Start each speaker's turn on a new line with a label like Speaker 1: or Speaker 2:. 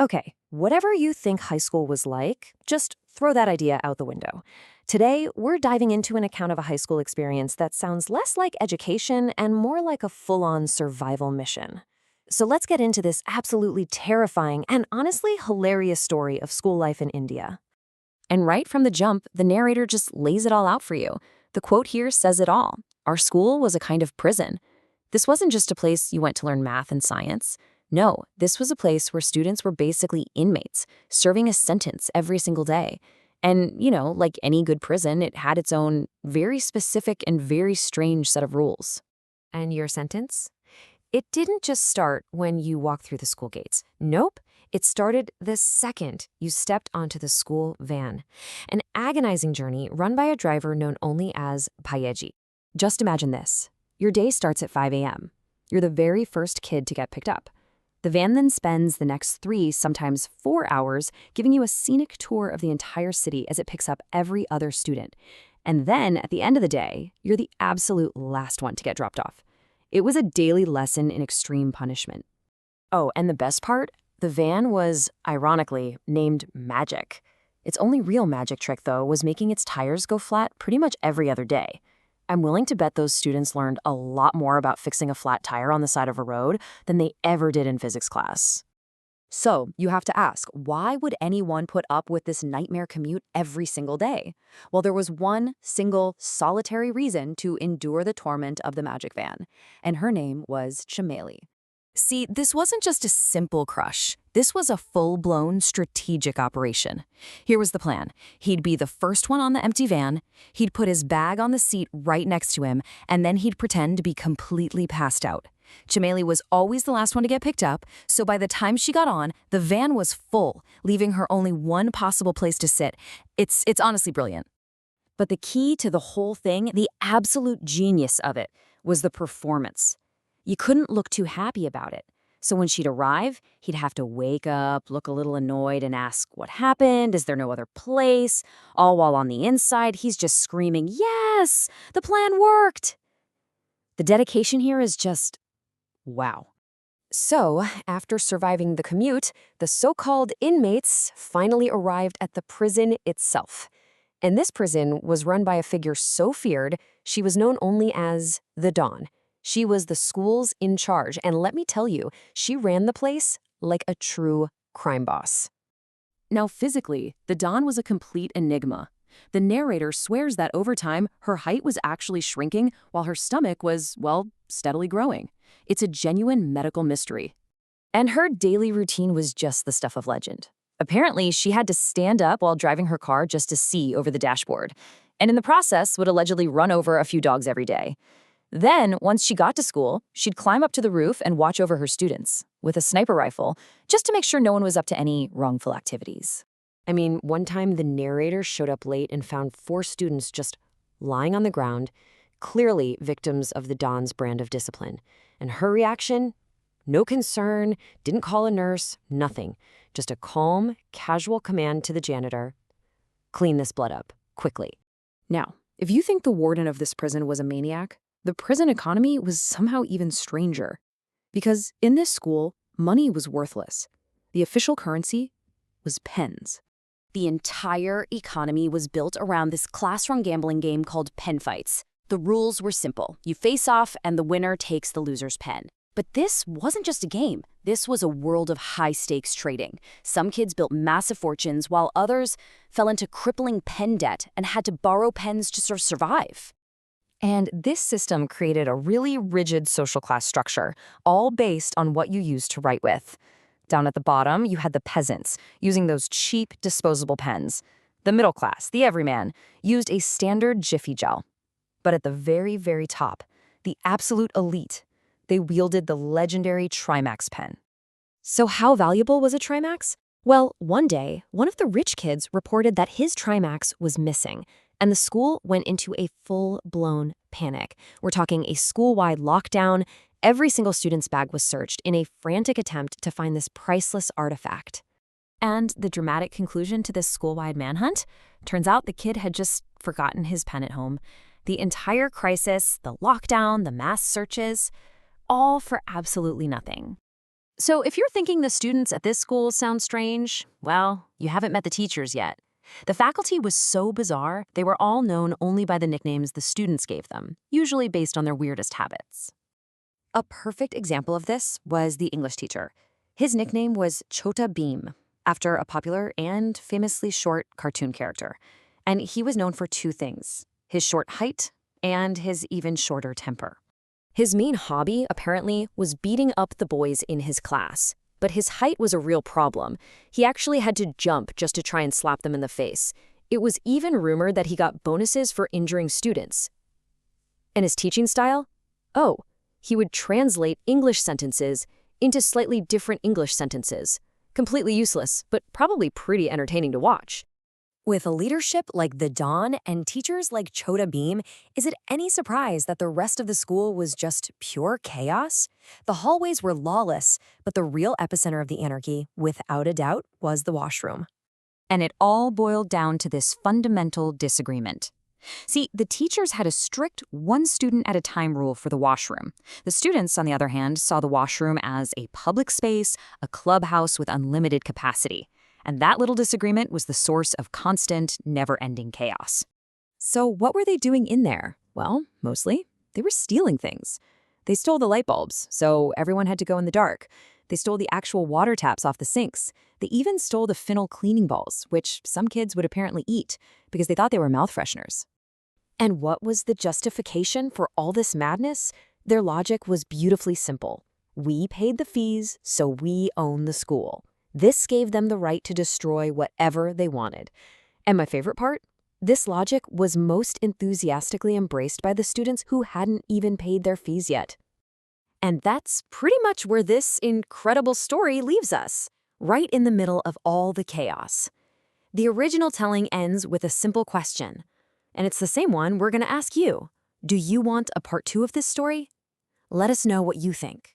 Speaker 1: Okay, whatever you think high school was like, just throw that idea out the window. Today, we're diving into an account of a high school experience that sounds less like education and more like a full-on survival mission. So let's get into this absolutely terrifying and honestly hilarious story of school life in India. And right from the jump, the narrator just lays it all out for you. The quote here says it all. Our school was a kind of prison. This wasn't just a place you went to learn math and science. No, this was a place where students were basically inmates, serving a sentence every single day. And, like any good prison, it had its own very specific and very strange set of rules. And your sentence? It didn't just start when you walked through the school gates. Nope. It started the second you stepped onto the school van. An agonizing journey run by a driver known only as Payeji. Just imagine this. Your day starts at 5 a.m. You're the very first kid to get picked up. The van then spends the next 3, sometimes 4 hours, giving you a scenic tour of the entire city as it picks up every other student. And then, at the end of the day, you're the absolute last one to get dropped off. It was a daily lesson in extreme punishment. Oh, and the best part? The van was, ironically, named Magic. Its only real magic trick, though, was making its tires go flat pretty much every other day. I'm willing to bet those students learned a lot more about fixing a flat tire on the side of a road than they ever did in physics class. So, you have to ask, why would anyone put up with this nightmare commute every single day? Well, there was one single, solitary reason to endure the torment of the magic van, and her name was Chameli. See, this wasn't just a simple crush. This was a full-blown strategic operation. Here was the plan. He'd be the first one on the empty van, he'd put his bag on the seat right next to him, and then he'd pretend to be completely passed out. Chameli was always the last one to get picked up, so by the time she got on, the van was full, leaving her only one possible place to sit. It's honestly brilliant. But the key to the whole thing, the absolute genius of it, was the performance. You couldn't look too happy about it. So when she'd arrive, he'd have to wake up, look a little annoyed, and ask, what happened? Is there no other place? All while on the inside, he's just screaming, yes, the plan worked. The dedication here is just, wow. So, after surviving the commute, the so-called inmates finally arrived at the prison itself. And this prison was run by a figure so feared, she was known only as the Dawn. She was the school's in charge, and let me tell you, she ran the place like a true crime boss. Now, physically, the Dawn was a complete enigma. The narrator swears that over time, her height was actually shrinking while her stomach was, well, steadily growing. It's a genuine medical mystery. And her daily routine was just the stuff of legend. Apparently, she had to stand up while driving her car just to see over the dashboard, and in the process would allegedly run over a few dogs every day. Then, once she got to school, she'd climb up to the roof and watch over her students with a sniper rifle just to make sure no one was up to any wrongful activities. I mean, one time the narrator showed up late and found 4 students just lying on the ground, clearly victims of the Dawn's brand of discipline. And her reaction? No concern, didn't call a nurse, nothing. Just a calm, casual command to the janitor. Clean this blood up, quickly. Now, if you think the warden of this prison was a maniac, the prison economy was somehow even stranger. Because in this school, money was worthless. The official currency was pens. The entire economy was built around this class-run gambling game called pen fights. The rules were simple. You face off, and the winner takes the loser's pen. But this wasn't just a game. This was a world of high-stakes trading. Some kids built massive fortunes, while others fell into crippling pen debt and had to borrow pens to sort of survive. And this system created a really rigid social class structure, all based on what you used to write with. Down at the bottom, you had the peasants, using those cheap, disposable pens. The middle class, the everyman, used a standard Jiffy gel. But at the very, very top, the absolute elite, they wielded the legendary Trimax pen. So how valuable was a Trimax? Well, one day, one of the rich kids reported that his Trimax was missing, and the school went into a full-blown panic. We're talking a school-wide lockdown. Every single student's bag was searched in a frantic attempt to find this priceless artifact. And the dramatic conclusion to this school-wide manhunt? Turns out the kid had just forgotten his pen at home. The entire crisis, the lockdown, the mass searches, all for absolutely nothing. So if you're thinking the students at this school sound strange, well, you haven't met the teachers yet. The faculty was so bizarre, they were all known only by the nicknames the students gave them, usually based on their weirdest habits. A perfect example of this was the English teacher. His nickname was Chota Beam, after a popular and famously short cartoon character. And he was known for two things: his short height and his even shorter temper. His main hobby, apparently, was beating up the boys in his class. But his height was a real problem. He actually had to jump just to try and slap them in the face. It was even rumored that he got bonuses for injuring students. And his teaching style? Oh, he would translate English sentences into slightly different English sentences. Completely useless, but probably pretty entertaining to watch. With a leadership like the Don and teachers like Chota Beam, is it any surprise that the rest of the school was just pure chaos? The hallways were lawless, but the real epicenter of the anarchy, without a doubt, was the washroom. And it all boiled down to this fundamental disagreement. See, the teachers had a strict one-student-at-a-time rule for the washroom. The students, on the other hand, saw the washroom as a public space, a clubhouse with unlimited capacity. And that little disagreement was the source of constant, never-ending chaos. So what were they doing in there? Well, mostly, they were stealing things. They stole the light bulbs, so everyone had to go in the dark. They stole the actual water taps off the sinks. They even stole the Fennel cleaning balls, which some kids would apparently eat because they thought they were mouth fresheners. And what was the justification for all this madness? Their logic was beautifully simple. We paid the fees, so we own the school. This gave them the right to destroy whatever they wanted. And my favorite part? This logic was most enthusiastically embraced by the students who hadn't even paid their fees yet. And that's pretty much where this incredible story leaves us, right in the middle of all the chaos. The original telling ends with a simple question, and it's the same one we're going to ask you. Do you want a part 2 of this story? Let us know what you think.